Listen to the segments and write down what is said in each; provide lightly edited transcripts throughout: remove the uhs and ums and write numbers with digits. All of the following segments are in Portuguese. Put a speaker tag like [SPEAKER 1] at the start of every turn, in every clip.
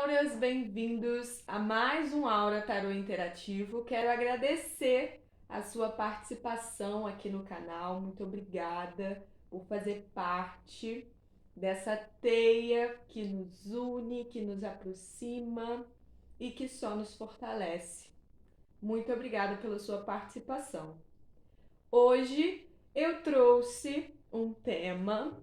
[SPEAKER 1] Auras, bem-vindos a mais um Aura Tarô Interativo. Quero agradecer a sua participação aqui no canal. Muito obrigada por fazer parte dessa teia que nos une, que nos aproxima e que só nos fortalece. Muito obrigada pela sua participação. Hoje eu trouxe um tema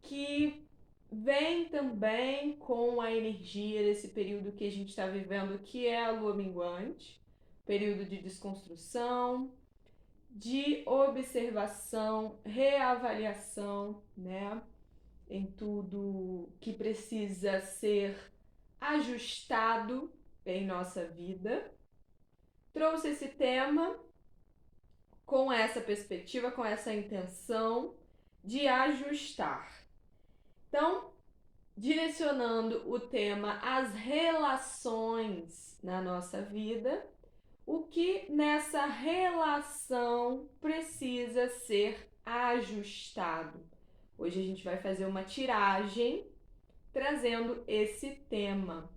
[SPEAKER 1] que vem também com a energia desse período que a gente está vivendo, que é a lua minguante, período de desconstrução, de observação, reavaliação, né, em tudo que precisa ser ajustado em nossa vida. Trouxe esse tema com essa perspectiva, com essa intenção de ajustar. Então, direcionando o tema às relações na nossa vida, o que nessa relação precisa ser ajustado. Hoje a gente vai fazer uma tiragem trazendo esse tema.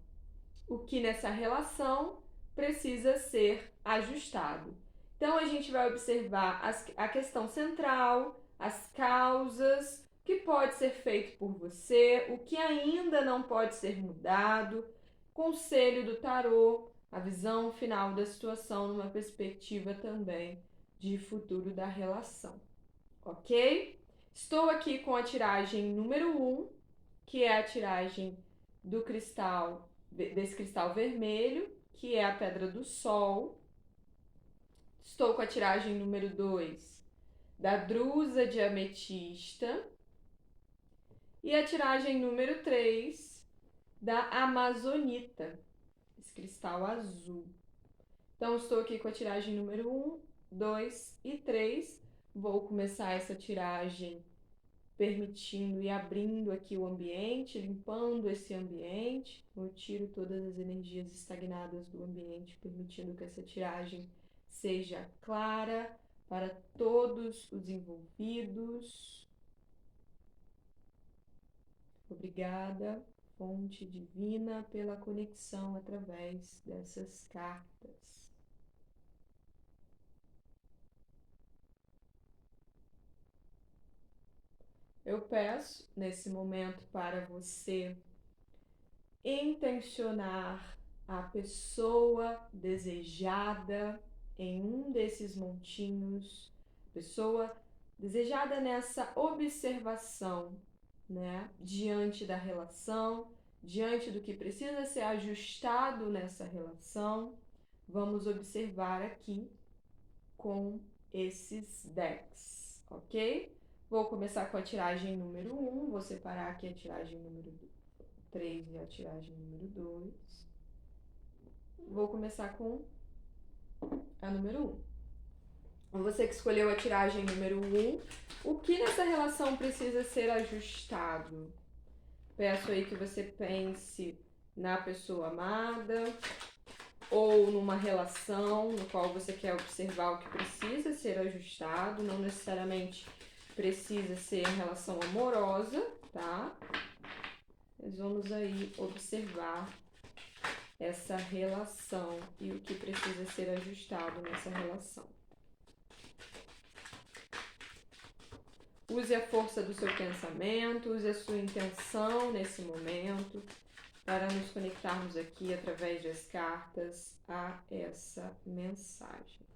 [SPEAKER 1] O que nessa relação precisa ser ajustado. Então a gente vai observar a questão central, as causas, o que pode ser feito por você, o que ainda não pode ser mudado, conselho do tarô, a visão final da situação numa perspectiva também de futuro da relação, ok? Estou aqui com a tiragem número 1, que é a tiragem do cristal, desse cristal vermelho, que é a pedra do sol. Estou com a tiragem número 2 da drusa de ametista e a tiragem número 3 da amazonita, esse cristal azul. Então, estou aqui com a tiragem número 1, 2 e 3. Vou começar essa tiragem permitindo e abrindo aqui o ambiente, limpando esse ambiente. Eu tiro todas as energias estagnadas do ambiente, permitindo que essa tiragem seja clara para todos os envolvidos. Obrigada, fonte divina, pela conexão através dessas cartas. Eu peço nesse momento para você intencionar a pessoa desejada em um desses montinhos, pessoa desejada nessa observação, né, diante da relação, diante do que precisa ser ajustado nessa relação. Vamos observar aqui com esses decks, ok? Vou começar com a tiragem número 1, vou separar aqui a tiragem número 3 e a tiragem número 2. Vou começar com a número 1. Você que escolheu a tiragem número 1, o que nessa relação precisa ser ajustado? Peço aí que você pense na pessoa amada ou numa relação no qual você quer observar o que precisa ser ajustado, não necessariamente precisa ser relação amorosa, tá? Mas vamos aí observar essa relação e o que precisa ser ajustado nessa relação. Use a força do seu pensamento, use a sua intenção nesse momento para nos conectarmos aqui através das cartas a essa mensagem.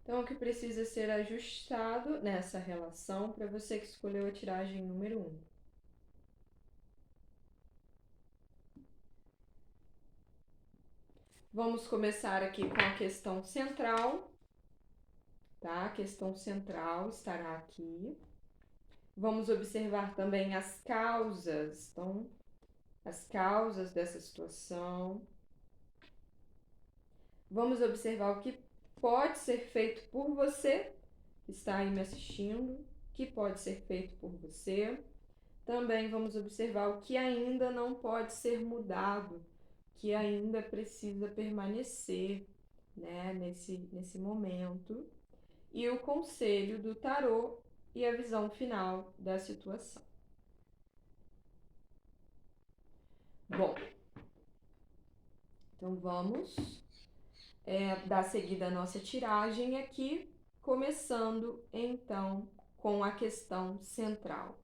[SPEAKER 1] Então, o que precisa ser ajustado nessa relação para você que escolheu a tiragem número 1? Vamos começar aqui com a questão central, tá? A questão central estará aqui. Vamos observar também as causas, então, as causas dessa situação. Vamos observar o que pode ser feito por você, que está aí me assistindo, que pode ser feito por você. Também vamos observar o que ainda não pode ser mudado, que ainda precisa permanecer, né, nesse momento. E o conselho do tarô e a visão final da situação. Bom, então vamos dar seguida à nossa tiragem aqui, começando então com a questão central.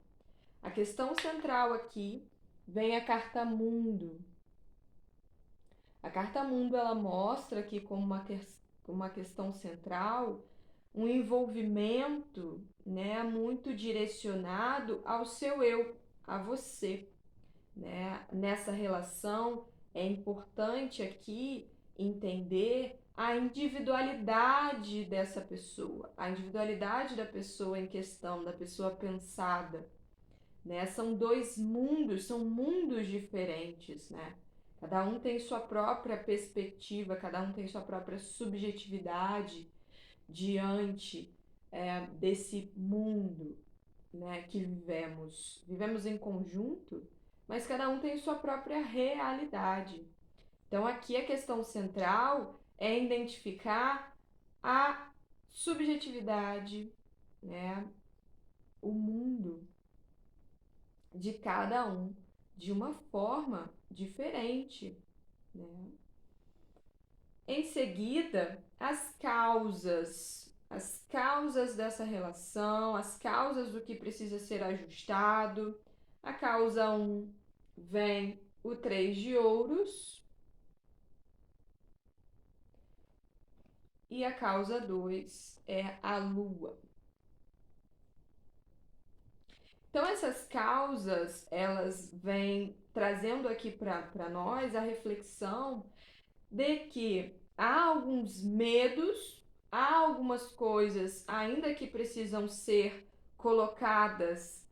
[SPEAKER 1] A questão central aqui vem a carta Mundo. A carta Mundo ela mostra aqui como uma questão central um envolvimento, né, muito direcionado ao seu eu, a você, né? Nessa relação é importante aqui entender a individualidade dessa pessoa, a individualidade da pessoa em questão, da pessoa pensada, né? São dois mundos, são mundos diferentes, né? Cada um tem sua própria perspectiva, cada um tem sua própria subjetividade diante desse mundo, né, que vivemos. Vivemos em conjunto, mas cada um tem sua própria realidade. Então, aqui a questão central é identificar a subjetividade, né, o mundo de cada um de uma forma diferente, né? Em seguida, as causas dessa relação, as causas do que precisa ser ajustado. A causa 1 vem o 3 de ouros e a causa 2 é a lua. Então, essas causas, elas vêm trazendo aqui para nós a reflexão de que há alguns medos, há algumas coisas ainda que precisam ser colocadas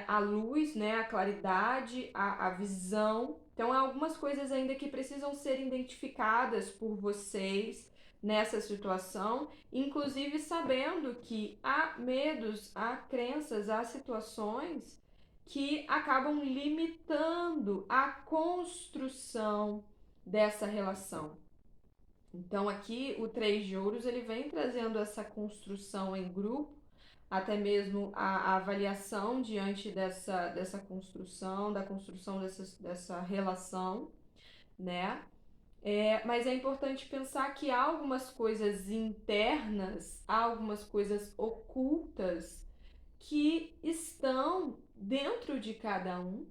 [SPEAKER 1] à luz, né, à claridade, à visão. Então, há algumas coisas ainda que precisam ser identificadas por vocês nessa situação, inclusive sabendo que há medos, há crenças, há situações que acabam limitando a construção dessa relação. Então aqui o 3 de ouros ele vem trazendo essa construção em grupo, até mesmo a avaliação diante dessa construção, da construção dessa relação, né? Mas é importante pensar que há algumas coisas internas, há algumas coisas ocultas que estão dentro de cada um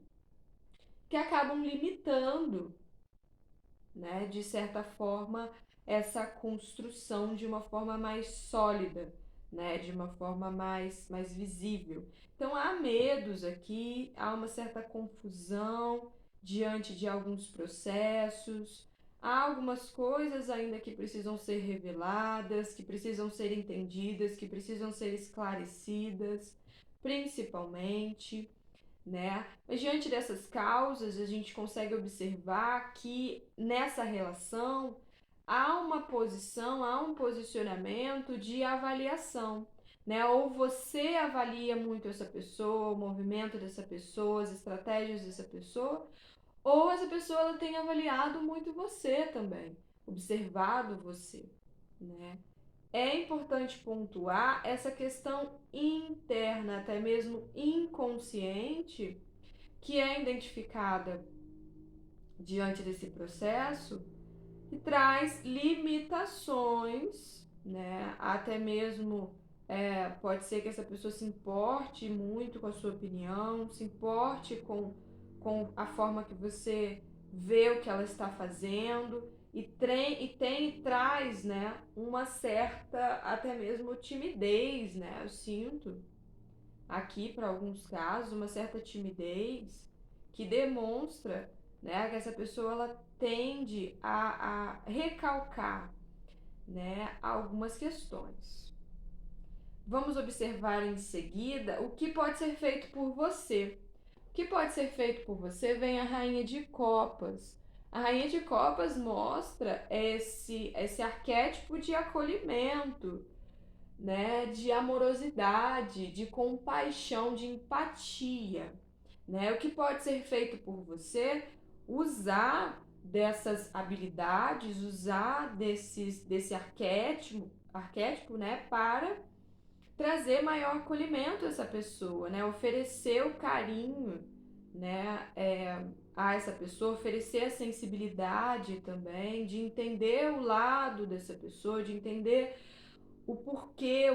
[SPEAKER 1] que acabam limitando, né, de certa forma, essa construção de uma forma mais sólida, né, de uma forma mais visível. Então, há medos aqui, há uma certa confusão diante de alguns processos, há algumas coisas ainda que precisam ser reveladas, que precisam ser entendidas, que precisam ser esclarecidas, principalmente, né? Mas diante dessas causas, a gente consegue observar que nessa relação há uma posição, há um posicionamento de avaliação, né? Ou você avalia muito essa pessoa, o movimento dessa pessoa, as estratégias dessa pessoa, ou essa pessoa ela tem avaliado muito você também, observado você, né? É importante pontuar essa questão interna, até mesmo inconsciente, que é identificada diante desse processo e traz limitações, né? Até mesmo pode ser que essa pessoa se importe muito com a sua opinião, se importe com a forma que você vê o que ela está fazendo e traz, né, uma certa até mesmo timidez, né? Eu sinto aqui para alguns casos uma certa timidez que demonstra, né, que essa pessoa ela tende a recalcar, né, algumas questões. Vamos observar em seguida o que pode ser feito por você. O que pode ser feito por você vem a Rainha de Copas. A Rainha de Copas mostra esse arquétipo de acolhimento, né, de amorosidade, de compaixão, de empatia, né? O que pode ser feito por você? Usar dessas habilidades, usar desse arquétipo, né, para trazer maior acolhimento a essa pessoa, né? Oferecer o carinho, né, a essa pessoa, oferecer a sensibilidade também, de entender o lado dessa pessoa, de entender o porquê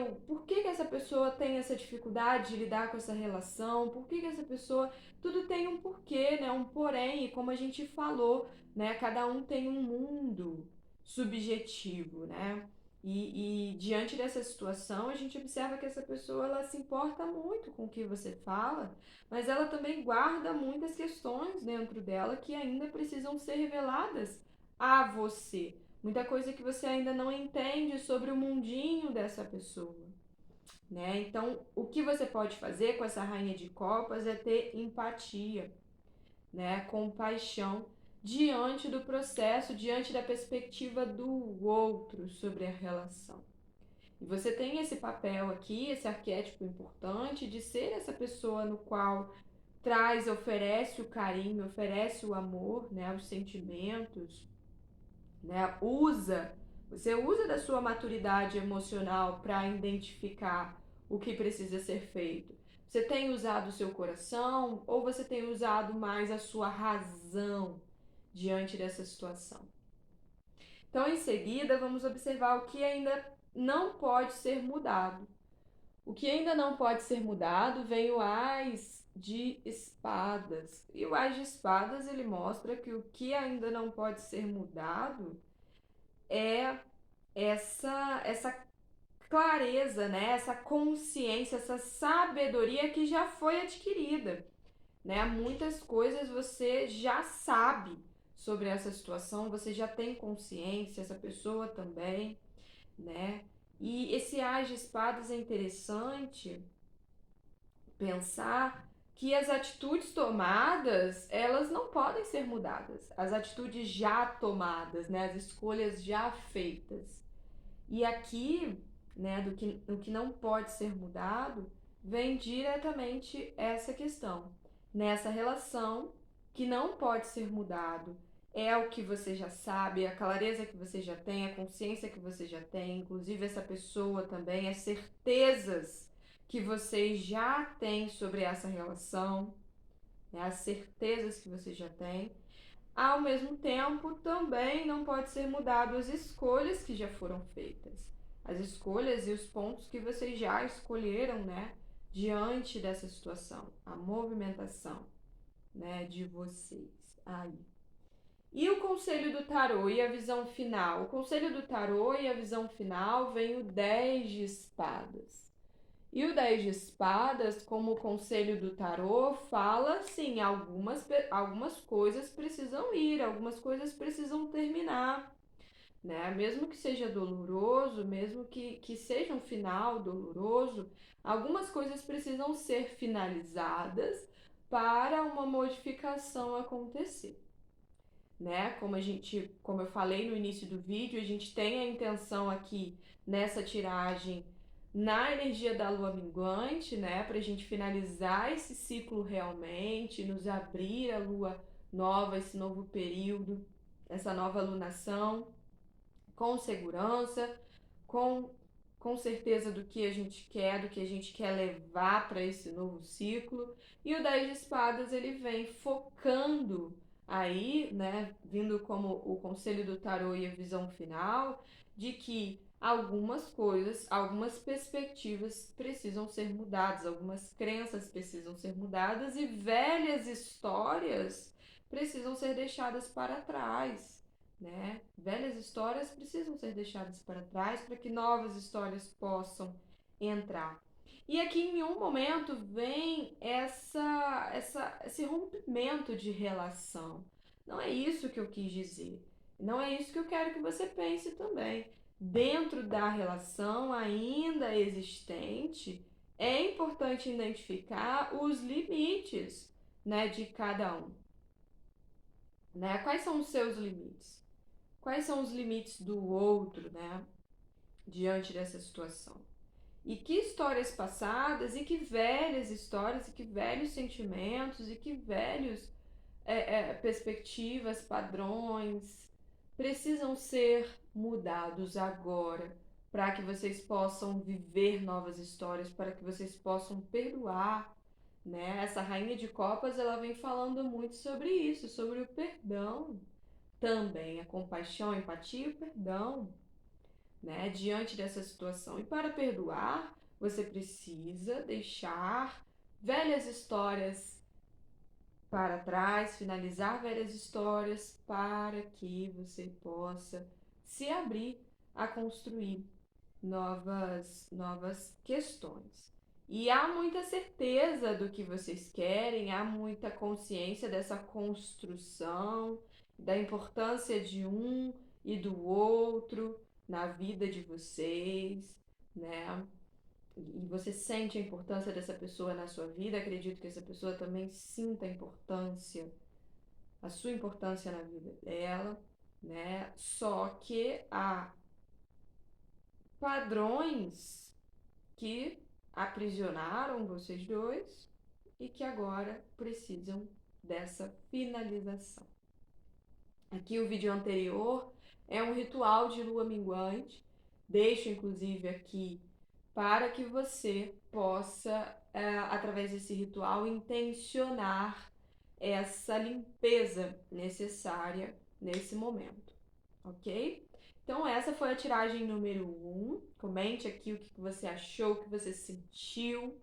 [SPEAKER 1] que essa pessoa tem essa dificuldade de lidar com essa relação, por que essa pessoa. Tudo tem um porquê, né? Um porém, e como a gente falou, né? Cada um tem um mundo subjetivo, né? E diante dessa situação, a gente observa que essa pessoa ela se importa muito com o que você fala, mas ela também guarda muitas questões dentro dela que ainda precisam ser reveladas a você. Muita coisa que você ainda não entende sobre o mundinho dessa pessoa, né? Então, o que você pode fazer com essa rainha de copas é ter empatia, né? Compaixão diante do processo, diante da perspectiva do outro sobre a relação. E você tem esse papel aqui, esse arquétipo importante de ser essa pessoa no qual traz, oferece o carinho, oferece o amor, né, os sentimentos, né? Você usa da sua maturidade emocional para identificar o que precisa ser feito. Você tem usado o seu coração ou você tem usado mais a sua razão diante dessa situação? Então, em seguida, vamos observar o que ainda não pode ser mudado. O que ainda não pode ser mudado vem o Ás de Espadas. E o Ás de Espadas, ele mostra que o que ainda não pode ser mudado é essa clareza, né? Essa consciência, essa sabedoria que já foi adquirida, né? Muitas coisas você já sabe sobre essa situação, você já tem consciência, essa pessoa também, né? E esse Ás de Espadas é interessante pensar que as atitudes tomadas, elas não podem ser mudadas. As atitudes já tomadas, né? As escolhas já feitas. E aqui, né, do que não pode ser mudado, vem diretamente essa questão. Nessa relação, que não pode ser mudado, é o que você já sabe, a clareza que você já tem, a consciência que você já tem, inclusive essa pessoa também, as certezas que você já tem sobre essa relação, né, as certezas que você já tem. Ao mesmo tempo, também não pode ser mudado as escolhas que já foram feitas. As escolhas e os pontos que vocês já escolheram, né, diante dessa situação, a movimentação, né, de vocês aí. E o conselho do tarô e a visão final? O conselho do tarô e a visão final vem o 10 de espadas. E o 10 de espadas, como o conselho do tarô, fala assim, algumas coisas precisam ir, algumas coisas precisam terminar, né? Mesmo que seja doloroso, mesmo que seja um final doloroso, algumas coisas precisam ser finalizadas para uma modificação acontecer, né? Como eu falei no início do vídeo, a gente tem a intenção aqui nessa tiragem na energia da lua minguante, né, para a gente finalizar esse ciclo realmente, nos abrir a lua nova, esse novo período, essa nova lunação, com segurança, com, com certeza do que a gente quer, do que a gente quer levar para esse novo ciclo. E o 10 de espadas ele vem focando aí, né, vindo como o conselho do tarô e a visão final, de que algumas coisas, algumas perspectivas precisam ser mudadas, algumas crenças precisam ser mudadas e velhas histórias precisam ser deixadas para trás, né? Velhas histórias precisam ser deixadas para trás para que novas histórias possam entrar. E aqui em um momento vem esse rompimento de relação. Não é isso que eu quis dizer. Não é isso que eu quero que você pense também. Dentro da relação ainda existente, é importante identificar os limites, né, de cada um. né? Quais são os seus limites? Quais são os limites do outro, né? Diante dessa situação? E que histórias passadas, e que velhas histórias, e que velhos sentimentos, e que velhos perspectivas, padrões precisam ser mudados agora para que vocês possam viver novas histórias, para que vocês possam perdoar, né? Essa rainha de copas, ela vem falando muito sobre isso, sobre o perdão também, a compaixão, a empatia e o perdão, né? Diante dessa situação. E para perdoar, você precisa deixar velhas histórias para trás, finalizar velhas histórias para que você possa se abrir a construir novas questões. E há muita certeza do que vocês querem, há muita consciência dessa construção, da importância de um e do outro na vida de vocês, né? E você sente a importância dessa pessoa na sua vida, acredito que essa pessoa também sinta a importância, a sua importância na vida dela, né? Só que há padrões que aprisionaram vocês dois e que agora precisam dessa finalização. Aqui o vídeo anterior é um ritual de lua minguante. Deixo inclusive aqui para que você possa, através desse ritual, intencionar essa limpeza necessária nesse momento, ok? Então, essa foi a tiragem número 1. Comente aqui o que você achou, o que você sentiu.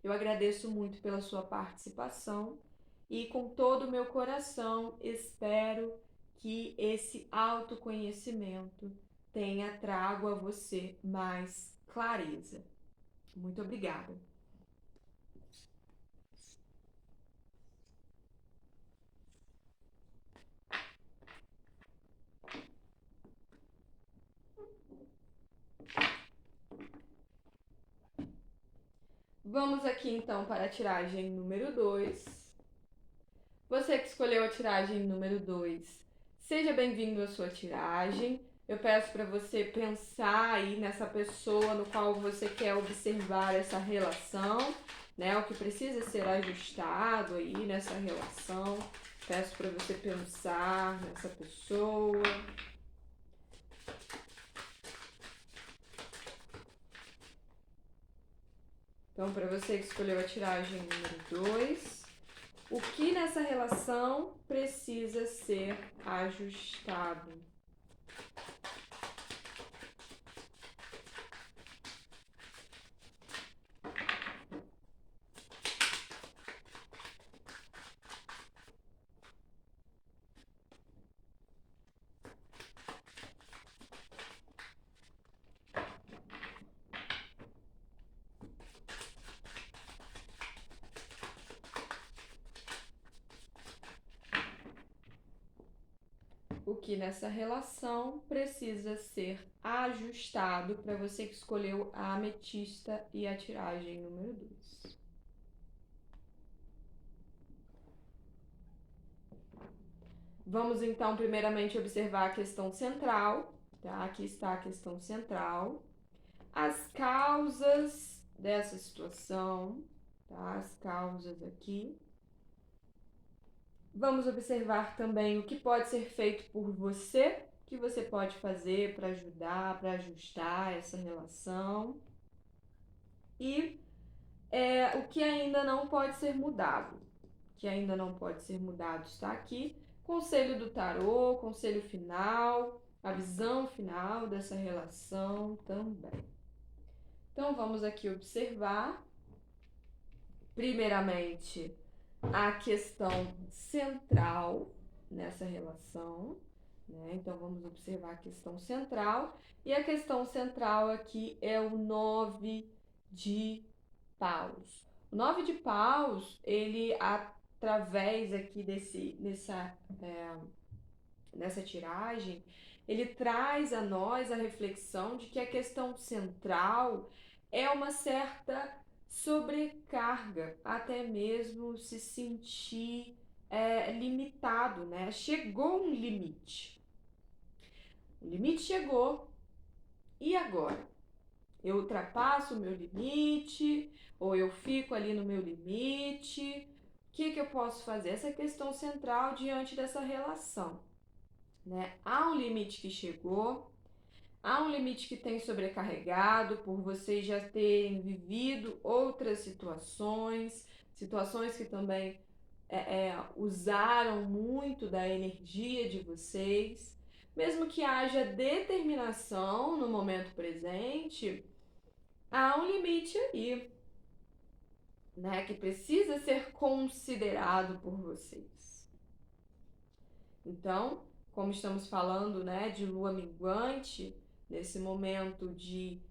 [SPEAKER 1] Eu agradeço muito pela sua participação e, com todo o meu coração, espero que esse autoconhecimento tenha trago a você mais clareza. Muito obrigada. Vamos aqui então para a tiragem número 2. Você que escolheu a tiragem número 2, seja bem-vindo à sua tiragem. Eu peço para você pensar aí nessa pessoa no qual você quer observar essa relação, né? O que precisa ser ajustado aí nessa relação. Peço para você pensar nessa pessoa. Então, para você que escolheu a tiragem número 2, o que nessa relação precisa ser ajustado? O que nessa relação precisa ser ajustado para você que escolheu a ametista e a tiragem número 2. Vamos então primeiramente observar a questão central, tá? Aqui está a questão central. As causas dessa situação, tá? As causas aqui. Vamos observar também o que pode ser feito por você, o que você pode fazer para ajudar, para ajustar essa relação. E o que ainda não pode ser mudado. O que ainda não pode ser mudado está aqui. Conselho do tarô, conselho final, a visão final dessa relação também. Então vamos aqui observar, primeiramente, a questão central nessa relação, né? Então vamos observar a questão central, e a questão central aqui é o 9 de paus. O 9 de paus, ele através aqui nessa tiragem, ele traz a nós a reflexão de que a questão central é uma certa sobrecarga, até mesmo se sentir limitado, né? Chegou um limite. O limite chegou. E agora? Eu ultrapasso o meu limite ou eu fico ali no meu limite? O que eu posso fazer? Essa é a questão central diante dessa relação, né? Há um limite que chegou, há um limite que tem sobrecarregado por vocês já terem vivido outras situações que também usaram muito da energia de vocês. Mesmo que haja determinação no momento presente, há um limite aí, né, que precisa ser considerado por vocês. Então, como estamos falando, né, de lua minguante, nesse momento de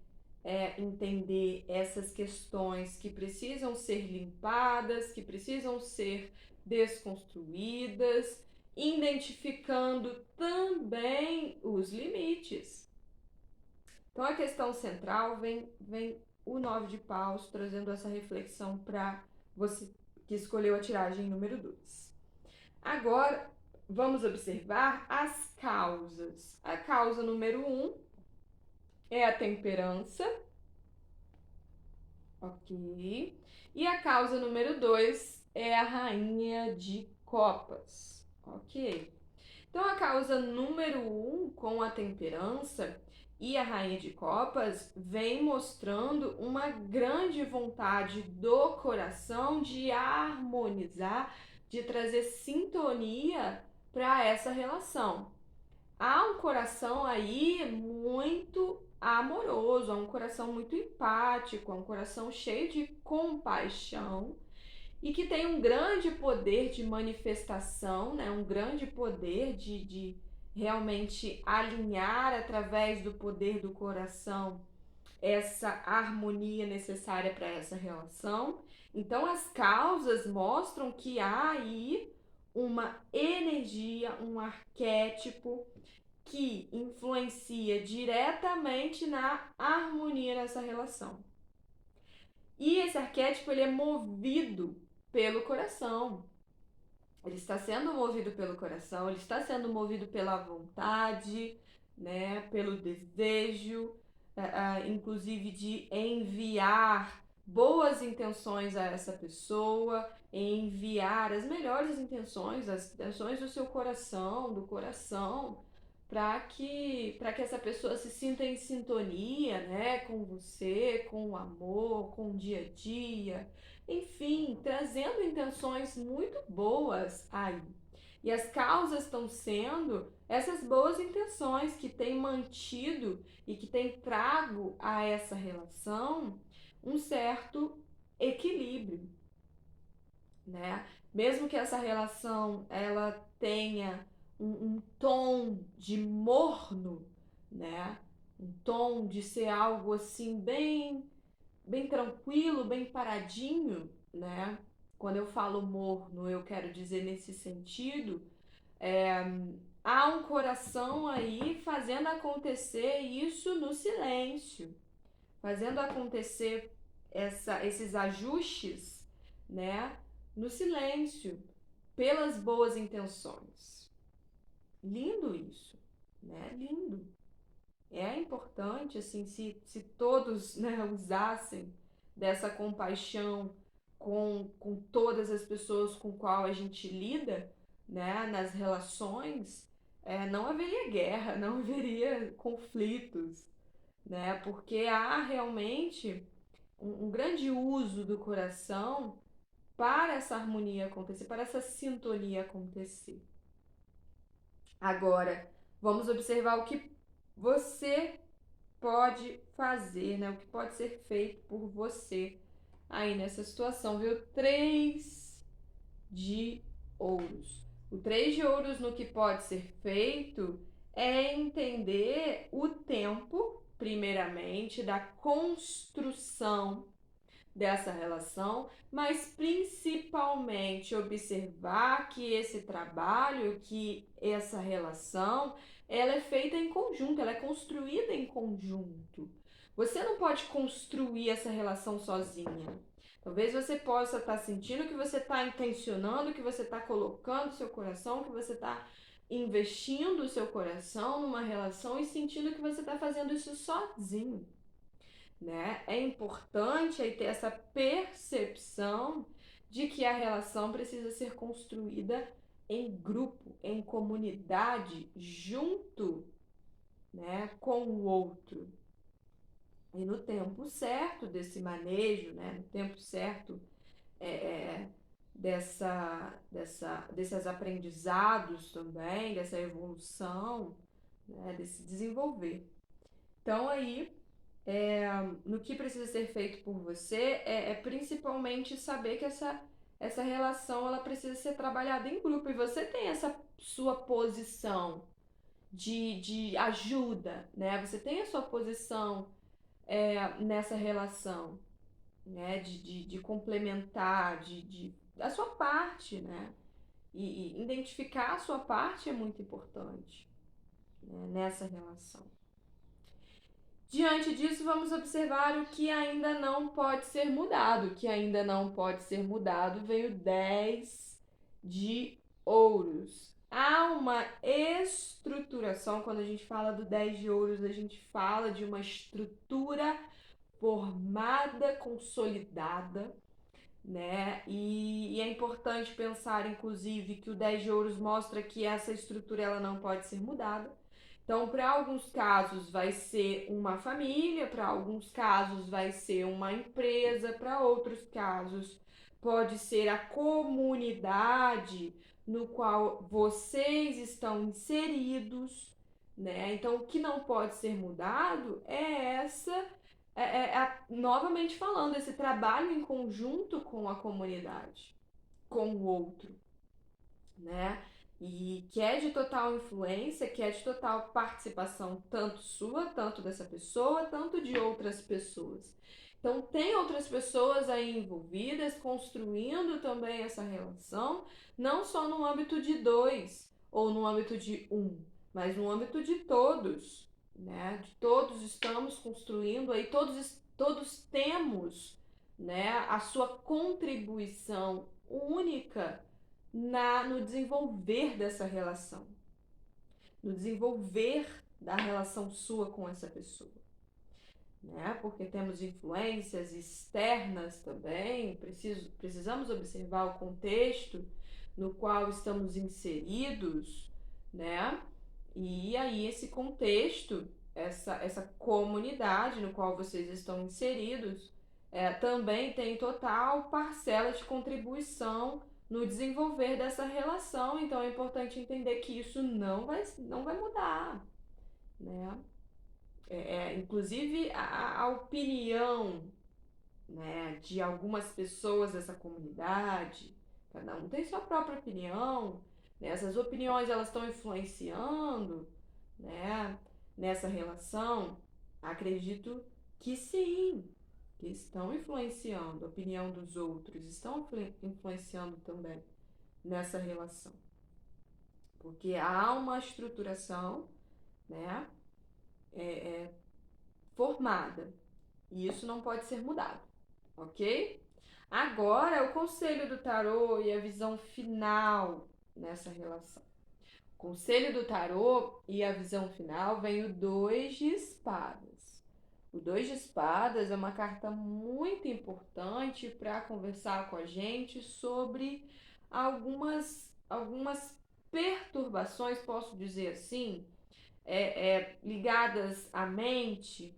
[SPEAKER 1] entender essas questões que precisam ser limpadas, que precisam ser desconstruídas, identificando também os limites. Então a questão central vem o 9 de paus trazendo essa reflexão para você que escolheu a tiragem número 2. Agora vamos observar as causas. A causa número 1 é a temperança, ok? E a causa número 2 é a rainha de copas, ok? Então a causa número 1 com a temperança e a rainha de copas vem mostrando uma grande vontade do coração de harmonizar, de trazer sintonia para essa relação. Há um coração aí muito amoroso, há um coração muito empático, há um coração cheio de compaixão e que tem um grande poder de manifestação, né? Um grande poder de realmente alinhar através do poder do coração essa harmonia necessária para essa relação. Então, as causas mostram que há aí uma energia, um arquétipo que influencia diretamente na harmonia nessa relação. E esse arquétipo ele é movido pelo coração. Ele está sendo movido pelo coração, ele está sendo movido pela vontade, né, pelo desejo, inclusive de enviar boas intenções a essa pessoa, enviar as melhores intenções, as intenções do seu coração, do coração, para que essa pessoa se sinta em sintonia, né, com você, com o amor, com o dia a dia, enfim, trazendo intenções muito boas aí. E as causas estão sendo essas boas intenções que têm mantido e que têm trago a essa relação um certo equilíbrio, né? Mesmo que essa relação ela tenha um tom de morno, né? Um tom de ser algo assim bem tranquilo, bem paradinho, né? Quando eu falo morno, eu quero dizer nesse sentido, há um coração aí fazendo acontecer isso no silêncio, fazendo acontecer esses ajustes, né? No silêncio, pelas boas intenções. Lindo isso, né? Lindo. É importante, assim, se todos, né, usassem dessa compaixão com todas as pessoas com qual a gente lida, né, nas relações, não haveria guerra, não haveria conflitos, né, porque há realmente um grande uso do coração para essa harmonia acontecer, para essa sintonia acontecer. Agora, vamos observar o que você pode fazer, né? O que pode ser feito por você aí nessa situação, viu? 3 de ouros. O 3 de ouros no que pode ser feito é entender o tempo, primeiramente, da construção dessa relação, mas principalmente observar que esse trabalho, que essa relação, ela é feita em conjunto, ela é construída em conjunto. Você não pode construir essa relação sozinha. Talvez você possa estar sentindo que você está intencionando, que você está colocando seu coração, que você está investindo o seu coração numa relação e sentindo que você está fazendo isso sozinho, né? É importante aí ter essa percepção de que a relação precisa ser construída em grupo, em comunidade, junto, né, com o outro. E no tempo certo desse manejo, né, no tempo certo é, é, desses aprendizados também, dessa evolução, né, desse desenvolver. Então aí, no que precisa ser feito por você é principalmente saber que essa relação ela precisa ser trabalhada em grupo e você tem essa sua posição de ajuda, né? Você tem a sua posição nessa relação, né? De complementar, a sua parte, né? E identificar a sua parte é muito importante, né, nessa relação. Diante disso, vamos observar o que ainda não pode ser mudado. O que ainda não pode ser mudado veio 10 de ouros. Há uma estruturação, quando a gente fala do 10 de ouros, a gente fala de uma estrutura formada, consolidada, né? E é importante pensar, inclusive, que o 10 de ouros mostra que essa estrutura ela não pode ser mudada. Então, para alguns casos vai ser uma família, para alguns casos vai ser uma empresa, para outros casos pode ser a comunidade no qual vocês estão inseridos, né? Então, o que não pode ser mudado é novamente falando, esse trabalho em conjunto com a comunidade, com o outro, né? E que é de total influência, que é de total participação, tanto sua, tanto dessa pessoa, tanto de outras pessoas. Então, tem outras pessoas aí envolvidas, construindo também essa relação, não só no âmbito de dois ou no âmbito de um, mas no âmbito de todos, né? De todos estamos construindo aí, todos temos, né, a sua contribuição única no desenvolver dessa relação, no desenvolver da relação sua com essa pessoa, né? Porque temos influências externas também, precisamos observar o contexto no qual estamos inseridos, né? E aí esse contexto, essa comunidade no qual vocês estão inseridos, também tem total parcela de contribuição no desenvolver dessa relação. Então é importante entender que isso não vai mudar, né? Inclusive a opinião, né, de algumas pessoas dessa comunidade, cada um tem sua própria opinião, né? Essas opiniões elas estão influenciando, né, nessa relação. Acredito que sim, que estão influenciando a opinião dos outros, estão influenciando também nessa relação, porque há uma estruturação, né, formada e isso não pode ser mudado, ok? Agora, o conselho do tarô e a visão final nessa relação. O conselho do tarô e a visão final vem o 2 de espadas. O 2 de espadas é uma carta muito importante para conversar com a gente sobre algumas perturbações, posso dizer assim, ligadas à mente,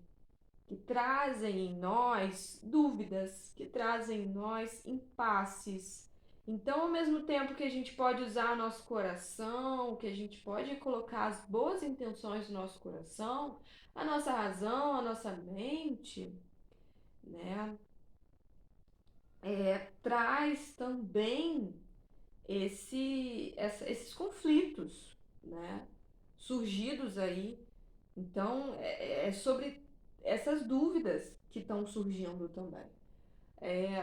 [SPEAKER 1] que trazem em nós dúvidas, que trazem em nós impasses. Então, ao mesmo tempo que a gente pode usar nosso coração, que a gente pode colocar as boas intenções do nosso coração, a nossa razão, a nossa mente, né, traz também esses conflitos, né, surgidos aí. Então, é sobre essas dúvidas que estão surgindo também.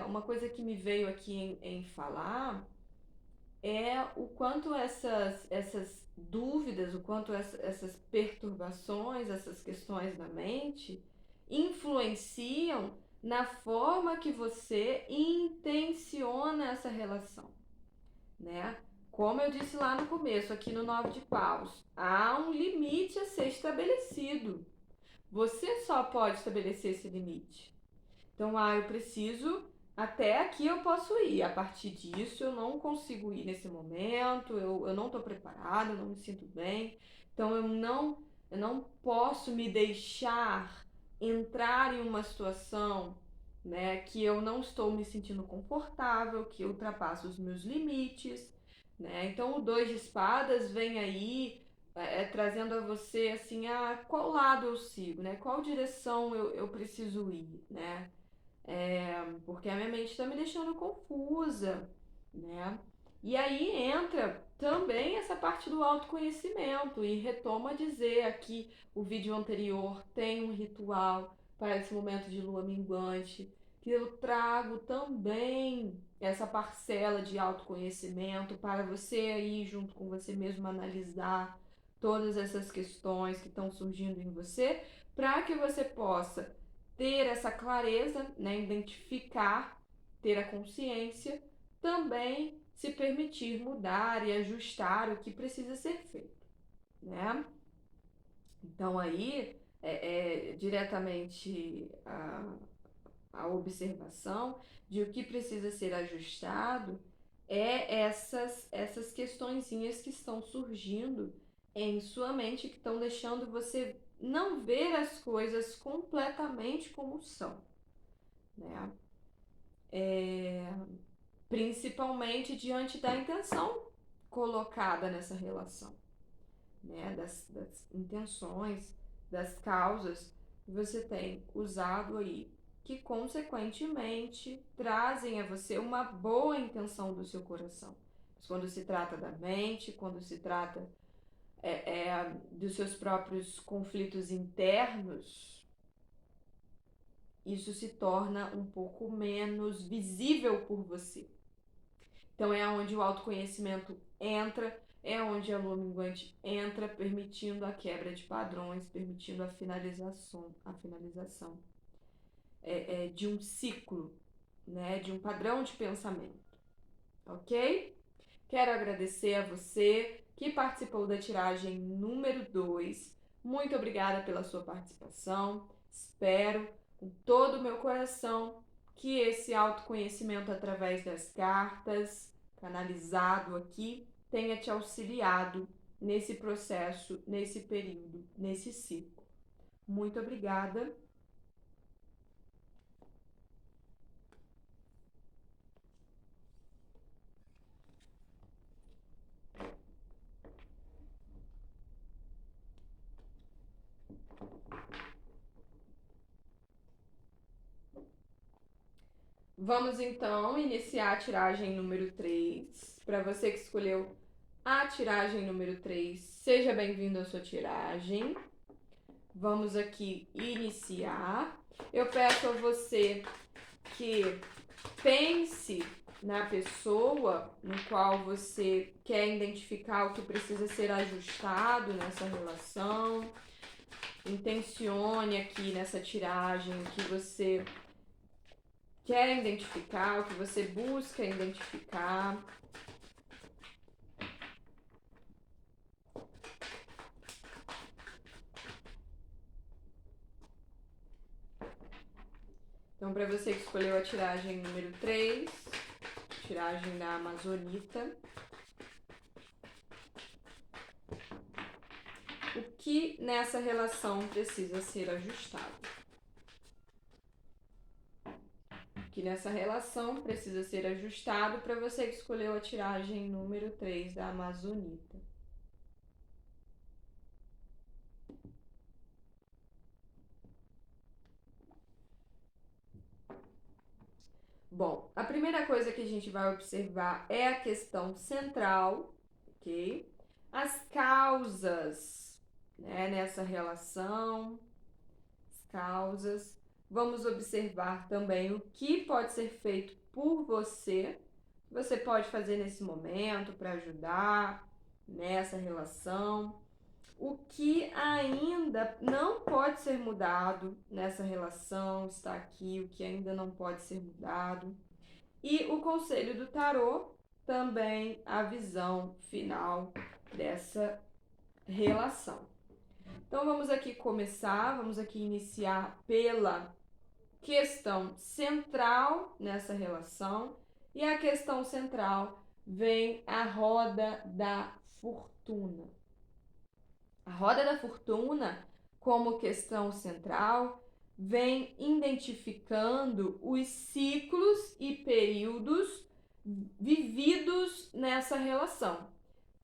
[SPEAKER 1] Uma coisa que me veio aqui em falar é o quanto essas dúvidas, o quanto essas perturbações, essas questões da mente influenciam na forma que você intenciona essa relação, né? Como eu disse lá no começo, aqui no 9 de paus, há um limite a ser estabelecido. Você só pode estabelecer esse limite. Então, eu preciso, até aqui eu posso ir, a partir disso eu não consigo ir nesse momento, eu não estou preparada, eu não me sinto bem, então eu não posso me deixar entrar em uma situação, né, que eu não estou me sentindo confortável, que ultrapassa os meus limites, né? Então o dois de espadas vem aí trazendo a você assim, qual lado eu sigo, né? Qual direção eu preciso ir, né? Porque a minha mente está me deixando confusa, né? E aí entra também essa parte do autoconhecimento e retoma a dizer aqui o vídeo anterior tem um ritual para esse momento de lua minguante, que eu trago também essa parcela de autoconhecimento para você aí junto com você mesmo analisar todas essas questões que estão surgindo em você, para que você possa ter essa clareza, né, identificar, ter a consciência, também se permitir mudar e ajustar o que precisa ser feito, né? Então aí diretamente a observação de o que precisa ser ajustado é essas questõezinhas que estão surgindo em sua mente, que estão deixando você não ver as coisas completamente como são, né? Principalmente diante da intenção colocada nessa relação, né? Das intenções, das causas que você tem usado aí, que consequentemente trazem a você uma boa intenção do seu coração. Mas quando se trata da mente, quando se trata dos seus próprios conflitos internos, isso se torna um pouco menos visível por você. Então é onde o autoconhecimento entra, é onde a lua minguante entra, permitindo a quebra de padrões, permitindo a finalização de um ciclo, né, de um padrão de pensamento, ok? Quero agradecer a você que participou da tiragem número 2. Muito obrigada pela sua participação. Espero com todo o meu coração que esse autoconhecimento através das cartas, canalizado aqui, tenha te auxiliado nesse processo, nesse período, nesse ciclo. Muito obrigada. Vamos então iniciar a tiragem número 3. Para você que escolheu a tiragem número 3, seja bem-vindo à sua tiragem. Vamos aqui iniciar. Eu peço a você que pense na pessoa no qual você quer identificar o que precisa ser ajustado nessa relação. Intencione aqui nessa tiragem o que você quer identificar, o que você busca identificar. Então, para você que escolheu a tiragem número 3, tiragem da Amazonita, o que nessa relação precisa ser ajustado? O que nessa relação precisa ser ajustado para você que escolheu a tiragem número 3 da Amazonita? Bom, a primeira coisa que a gente vai observar é a questão central, ok? As causas, né, nessa relação, as causas. Vamos observar também o que pode ser feito por você, que você pode fazer nesse momento para ajudar nessa relação. O que ainda não pode ser mudado nessa relação está aqui, o que ainda não pode ser mudado. E o conselho do tarô também a visão final dessa relação. Então vamos aqui começar, vamos aqui iniciar pela questão central nessa relação. E a questão central vem a roda da fortuna. A roda da fortuna, como questão central, vem identificando os ciclos e períodos vividos nessa relação.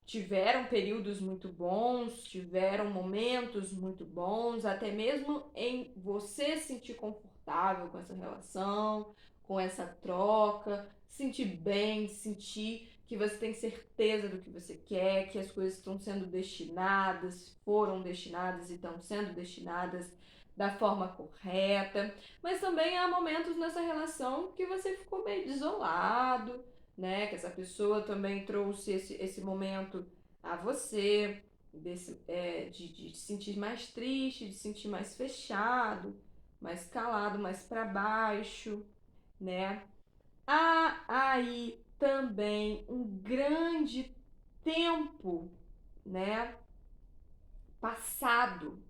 [SPEAKER 1] Tiveram períodos muito bons, tiveram momentos muito bons, até mesmo em você se sentir confortável com essa relação, com essa troca, sentir bem, sentir que você tem certeza do que você quer, que as coisas estão sendo destinadas, foram destinadas e estão sendo destinadas da forma correta. Mas também há momentos nessa relação que você ficou meio desolado, né? Que essa pessoa também trouxe esse momento a você, de se sentir mais triste, de se sentir mais fechado, mais calado, mais para baixo, né? Há aí também um grande tempo, né, passado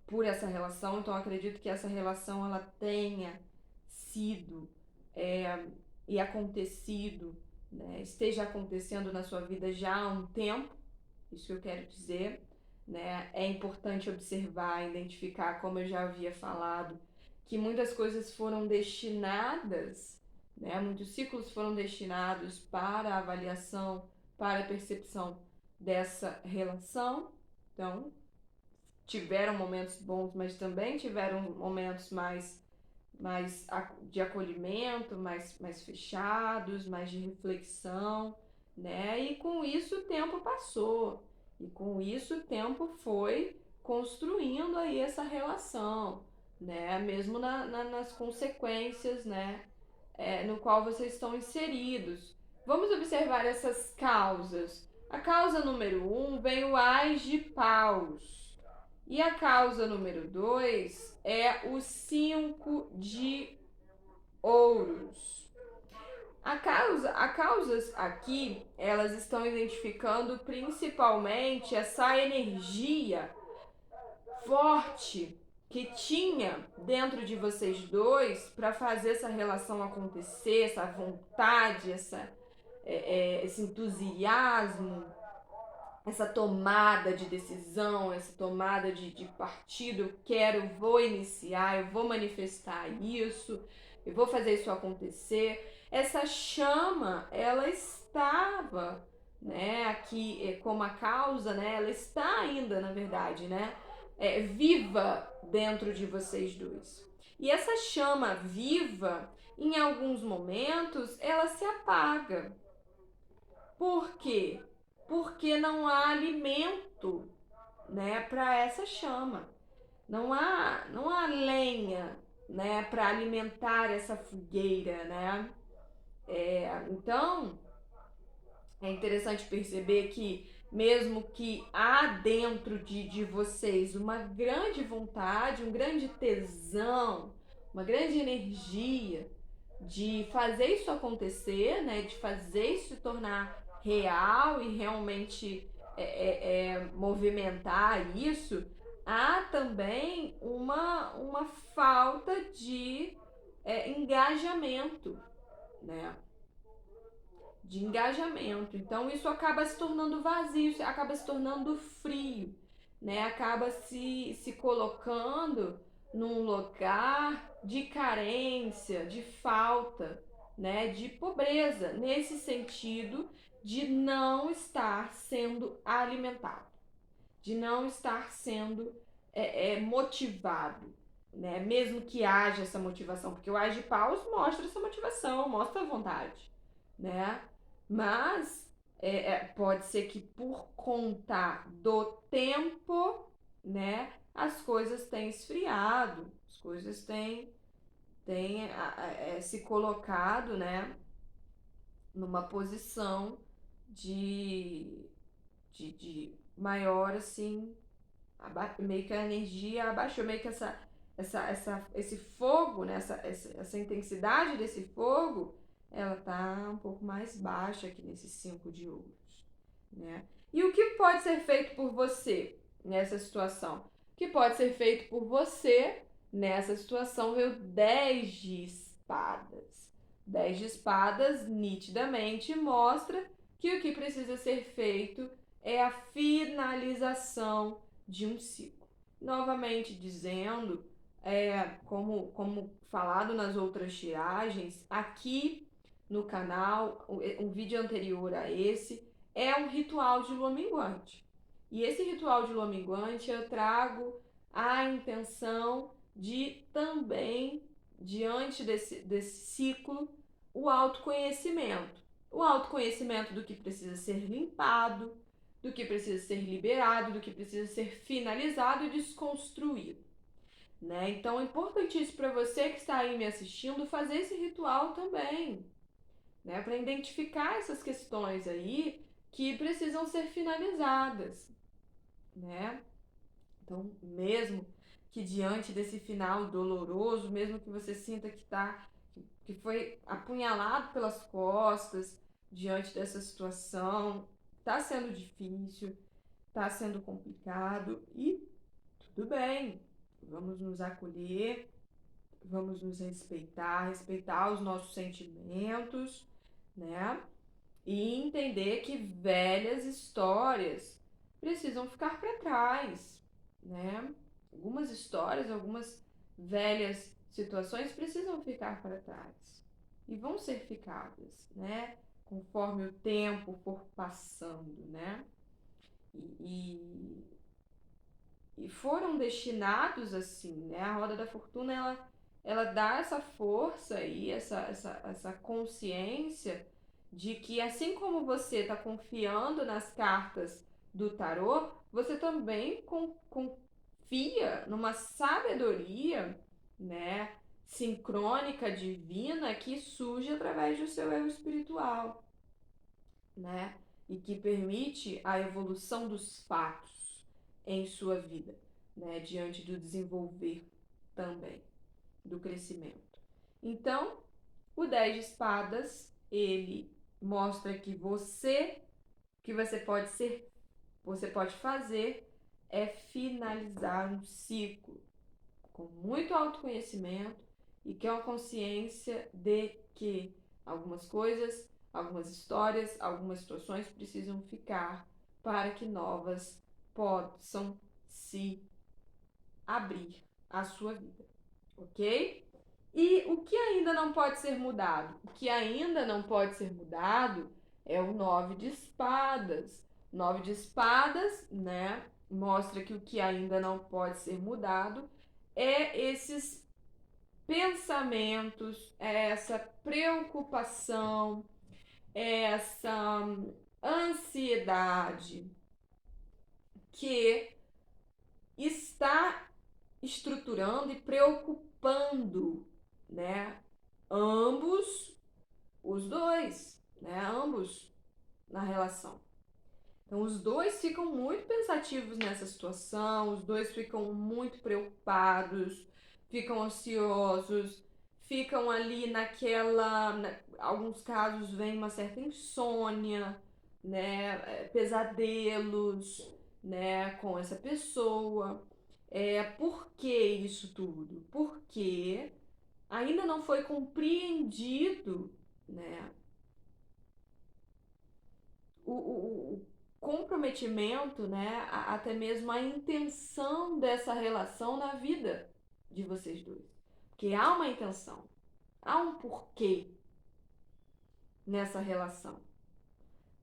[SPEAKER 1] por essa relação, então acredito que essa relação ela tenha sido e acontecido, né, esteja acontecendo na sua vida já há um tempo, isso que eu quero dizer, né? É importante observar, identificar, como eu já havia falado, que muitas coisas foram destinadas, né? Muitos ciclos foram destinados para a avaliação, para a percepção dessa relação. Então, tiveram momentos bons, mas também tiveram momentos mais de acolhimento, mais fechados, mais de reflexão, né? E com isso o tempo passou, e com isso o tempo foi construindo aí essa relação, né? Mesmo nas consequências, né? No qual vocês estão inseridos. Vamos observar essas causas. A causa número 1 vem o Ás de Paus. E a causa número 2 é o 5 de ouros. A causas aqui, elas estão identificando principalmente essa energia forte que tinha dentro de vocês dois para fazer essa relação acontecer, essa vontade, esse entusiasmo, essa tomada de decisão, essa tomada de partido, eu quero, vou iniciar, eu vou manifestar isso, eu vou fazer isso acontecer. Essa chama, ela estava, né, aqui como a causa, né, ela está ainda, na verdade, né, viva dentro de vocês dois. E essa chama viva, em alguns momentos, ela se apaga. Por quê? Porque não há alimento, né, para essa chama. Não há lenha, né, para alimentar essa fogueira, né? Então, é interessante perceber que mesmo que há dentro de vocês uma grande vontade, um grande tesão, uma grande energia de fazer isso acontecer, né, de fazer isso se tornar real e realmente movimentar isso, há também uma falta de engajamento, né? De engajamento. Então isso acaba se tornando vazio, acaba se tornando frio, né? Acaba se colocando num lugar de carência, de falta, né? De pobreza, nesse sentido de não estar sendo alimentado, de não estar sendo motivado, né? Mesmo que haja essa motivação, porque o Ás de Paus mostra essa motivação, mostra a vontade, né? Mas pode ser que por conta do tempo, né, as coisas têm esfriado, as coisas têm se colocado, né, numa posição de de maior, assim, meio que a energia abaixou, meio que esse fogo, né? Essa intensidade desse fogo, ela tá um pouco mais baixa aqui nesse 5 de ouros, né? E o que pode ser feito por você nessa situação? O que pode ser feito por você nessa situação veio 10 de espadas. 10 de espadas nitidamente mostra que o que precisa ser feito é a finalização de um ciclo. Novamente dizendo, como falado nas outras tiragens, aqui no canal, um vídeo anterior a esse, é um ritual de lua minguante. E esse ritual de lua minguante eu trago a intenção de também, diante desse ciclo, o autoconhecimento. O autoconhecimento do que precisa ser limpado, do que precisa ser liberado, do que precisa ser finalizado e desconstruído, né? Então é importantíssimo para você que está aí me assistindo fazer esse ritual também, né? Para identificar essas questões aí que precisam ser finalizadas, né? Então, mesmo que diante desse final doloroso, mesmo que você sinta que foi apunhalado pelas costas diante dessa situação, está sendo difícil, está sendo complicado e tudo bem. Vamos nos acolher, vamos nos respeitar os nossos sentimentos, né? E entender que velhas histórias precisam ficar para trás, né? Algumas histórias, algumas velhas situações precisam ficar para trás e vão ser ficadas, né? Conforme o tempo for passando, né? E, e foram destinados assim, né? A roda da fortuna ela dá essa força aí, essa consciência de que assim como você está confiando nas cartas do tarô, você também confia numa sabedoria, né, sincrônica, divina, que surge através do seu eu espiritual, né, e que permite a evolução dos fatos em sua vida, né, diante do desenvolver também, do crescimento. Então, o 10 de espadas, ele mostra que você pode fazer é finalizar um ciclo com muito autoconhecimento e que é uma consciência de que algumas coisas, algumas histórias, algumas situações precisam ficar para que novas possam se abrir à sua vida, ok? E o que ainda não pode ser mudado? O que ainda não pode ser mudado é o 9 de espadas. 9 de espadas, né? Mostra que o que ainda não pode ser mudado é esses pensamentos, é essa preocupação, é essa ansiedade que está estruturando e preocupando, né? Ambos, os dois, né? Ambos na relação. Então, os dois ficam muito pensativos nessa situação, os dois ficam muito preocupados, ficam ansiosos, ficam ali alguns casos vem uma certa insônia, né? Pesadelos, né? Com essa pessoa. Por que isso tudo? Porque ainda não foi compreendido, né, o comprometimento, né, até mesmo a intenção dessa relação na vida de vocês dois. Porque há uma intenção, há um porquê nessa relação,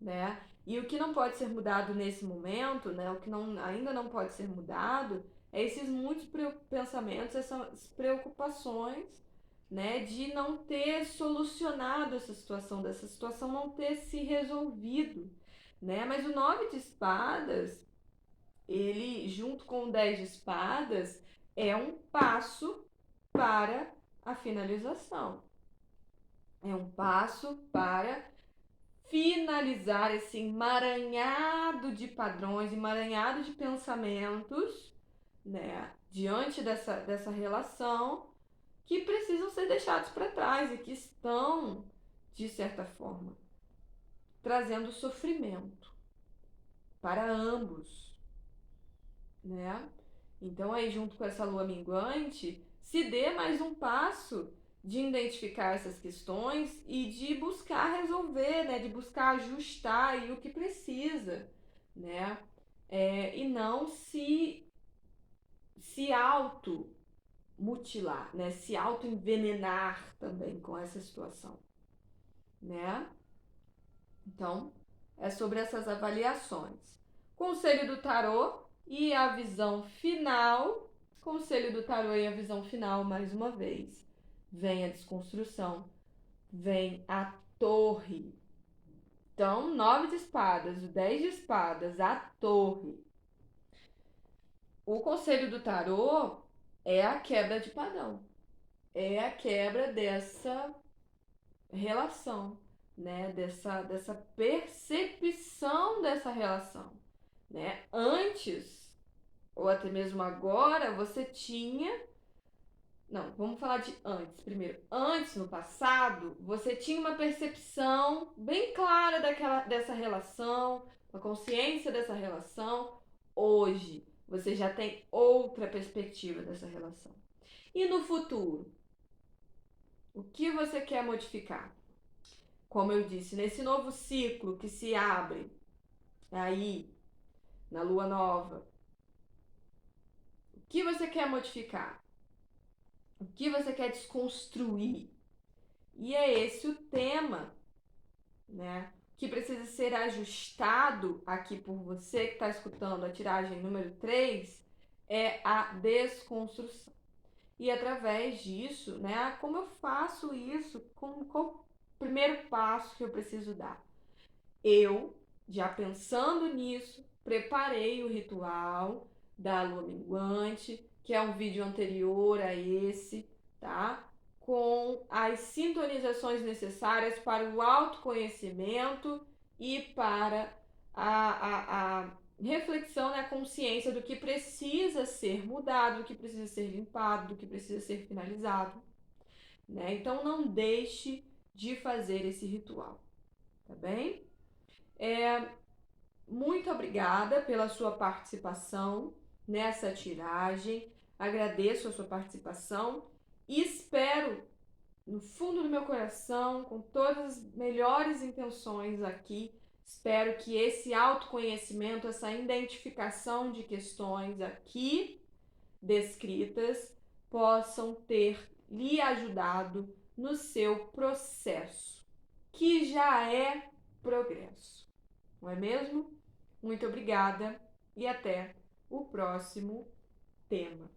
[SPEAKER 1] né? E o que não pode ser mudado nesse momento, né, o que ainda não pode ser mudado, é esses muitos pensamentos, essas preocupações, né, de não ter solucionado essa situação, dessa situação não ter se resolvido, né? Mas o 9 de espadas, ele junto com o 10 de espadas, é um passo para a finalização. É um passo para finalizar esse emaranhado de padrões, emaranhado de pensamentos, né, diante dessa relação, que precisam ser deixados para trás e que estão, de certa forma, trazendo sofrimento para ambos, né? Então aí, junto com essa lua minguante, se dê mais um passo de identificar essas questões e de buscar resolver, né? De buscar ajustar aí o que precisa, né? E não se auto mutilar, né? Se auto envenenar também com essa situação, né? Então, é sobre essas avaliações. Conselho do tarô e a visão final. Conselho do tarô e a visão final, mais uma vez. Vem a desconstrução, vem a torre. Então, 9 de espadas, o 10 de espadas, a torre. O conselho do tarô é a quebra de padrão. É a quebra dessa relação, né? Dessa percepção dessa relação, né? Antes, ou até mesmo agora, você tinha. Não, vamos falar de antes primeiro. Antes, no passado, você tinha uma percepção bem clara dessa relação, uma consciência dessa relação. Hoje, você já tem outra perspectiva dessa relação. E no futuro, o que você quer modificar? Como eu disse, nesse novo ciclo que se abre aí na lua nova, o que você quer modificar? O que você quer desconstruir? E é esse o tema, né? Que precisa ser ajustado aqui por você que está escutando a tiragem número 3, é a desconstrução. E através disso, né? Como eu faço isso? Qual o primeiro passo que eu preciso dar? Eu, já pensando nisso, preparei o ritual da lua minguante, que é um vídeo anterior a esse, tá? Com as sintonizações necessárias para o autoconhecimento e para a reflexão, né, a consciência do que precisa ser mudado, do que precisa ser limpado, do que precisa ser finalizado, né? Então não deixe de fazer esse ritual, tá bem? Muito obrigada pela sua participação nessa tiragem. Agradeço a sua participação e espero, no fundo do meu coração, com todas as melhores intenções aqui, espero que esse autoconhecimento, essa identificação de questões aqui descritas, possam ter lhe ajudado no seu processo, que já é progresso, não é mesmo? Muito obrigada e até o próximo tema.